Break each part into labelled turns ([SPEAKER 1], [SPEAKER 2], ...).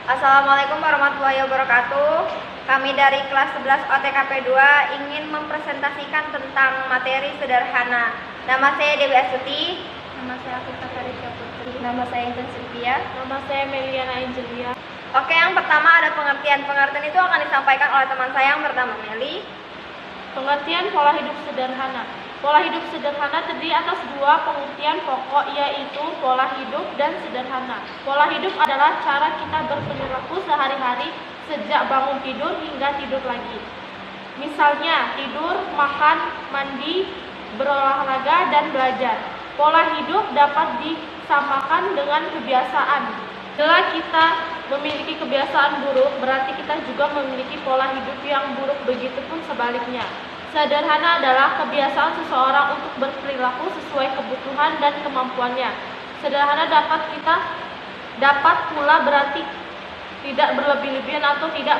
[SPEAKER 1] Assalamualaikum warahmatullahi wabarakatuh. Kami dari kelas 11 OTKP 2 ingin mempresentasikan tentang materi sederhana. Nama saya Dewi Astuti.
[SPEAKER 2] Nama saya Afifah Karisya Putri.
[SPEAKER 1] Nama saya Intan Sylvia.
[SPEAKER 2] Nama saya Meliana Angelia.
[SPEAKER 1] Oke, yang pertama ada pengertian. Pengertian itu akan disampaikan oleh teman saya yang bernama Meli.
[SPEAKER 2] Pengertian pola hidup sederhana. Pola hidup sederhana terdiri atas dua pengertian pokok, yaitu pola hidup dan sederhana. Pola hidup adalah cara kita berperilaku sehari-hari sejak bangun tidur hingga tidur lagi. Misalnya tidur, makan, mandi, berolahraga, dan belajar. Pola hidup dapat disamakan dengan kebiasaan. Bila kita memiliki kebiasaan buruk, berarti kita juga memiliki pola hidup yang buruk, begitupun sebaliknya. Sederhana adalah kebiasaan seseorang untuk berperilaku sesuai kebutuhan dan kemampuannya. Sederhana dapat pula berarti tidak berlebih-lebihan atau tidak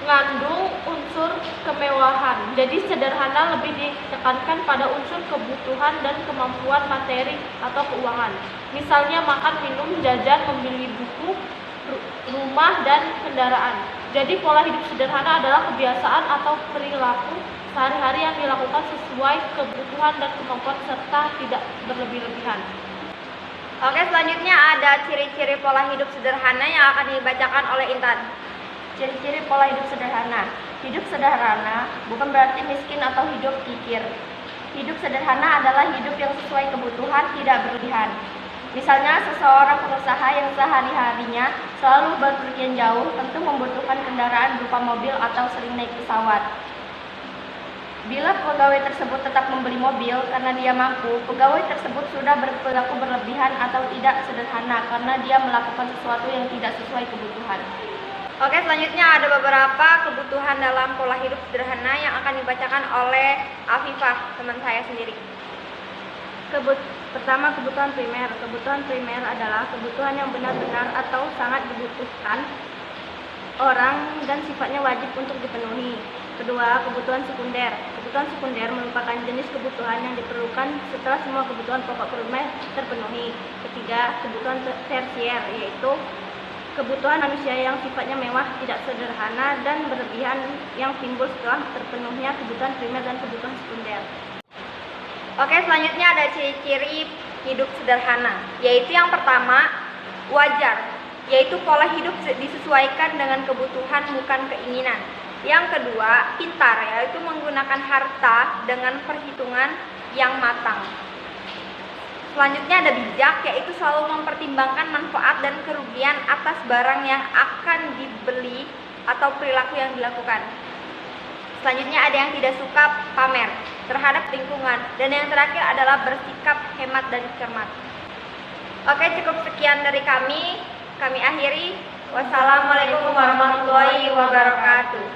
[SPEAKER 2] mengandung unsur kemewahan. Jadi sederhana lebih ditekankan pada unsur kebutuhan dan kemampuan materi atau keuangan. Misalnya makan, minum, jajan, membeli buku, rumah, dan kendaraan. Jadi pola hidup sederhana adalah kebiasaan atau perilaku sehari-hari yang dilakukan sesuai kebutuhan dan kemampuan serta tidak berlebih-lebihan.
[SPEAKER 1] Oke, selanjutnya ada ciri-ciri pola hidup sederhana yang akan dibacakan oleh Intan.
[SPEAKER 3] Ciri-ciri pola hidup sederhana. Hidup sederhana bukan berarti miskin atau hidup kikir. Hidup sederhana adalah hidup yang sesuai kebutuhan, tidak berlebihan. Misalnya seseorang pengusaha yang sehari-harinya selalu berpergian jauh tentu membutuhkan kendaraan berupa mobil atau sering naik pesawat. Bila pegawai tersebut tetap membeli mobil karena dia mampu, pegawai tersebut sudah berperilaku berlebihan atau tidak sederhana karena dia melakukan sesuatu yang tidak sesuai kebutuhan.
[SPEAKER 1] Oke, selanjutnya ada beberapa kebutuhan dalam pola hidup sederhana yang akan dibacakan oleh Afifah, teman saya sendiri.
[SPEAKER 3] Pertama, kebutuhan primer. Kebutuhan primer adalah kebutuhan yang benar-benar atau sangat dibutuhkan orang dan sifatnya wajib untuk dipenuhi. Kedua, kebutuhan sekunder. Kebutuhan sekunder merupakan jenis kebutuhan yang diperlukan setelah semua kebutuhan pokok primer terpenuhi. Ketiga, kebutuhan tersier, yaitu kebutuhan manusia yang sifatnya mewah, tidak sederhana, dan berlebihan yang timbul setelah terpenuhnya kebutuhan primer dan kebutuhan sekunder.
[SPEAKER 1] Oke, selanjutnya ada ciri-ciri hidup sederhana, yaitu yang pertama, wajar, yaitu pola hidup disesuaikan dengan kebutuhan bukan keinginan. Yang kedua, pintar, yaitu menggunakan harta dengan perhitungan yang matang. Selanjutnya ada bijak, yaitu selalu mempertimbangkan manfaat dan kerugian atas barang yang akan dibeli atau perilaku yang dilakukan. Selanjutnya ada yang tidak suka pamer terhadap lingkungan. Dan yang terakhir adalah bersikap hemat dan cermat. Oke, cukup sekian dari kami. Kami akhiri. Wassalamualaikum warahmatullahi wabarakatuh.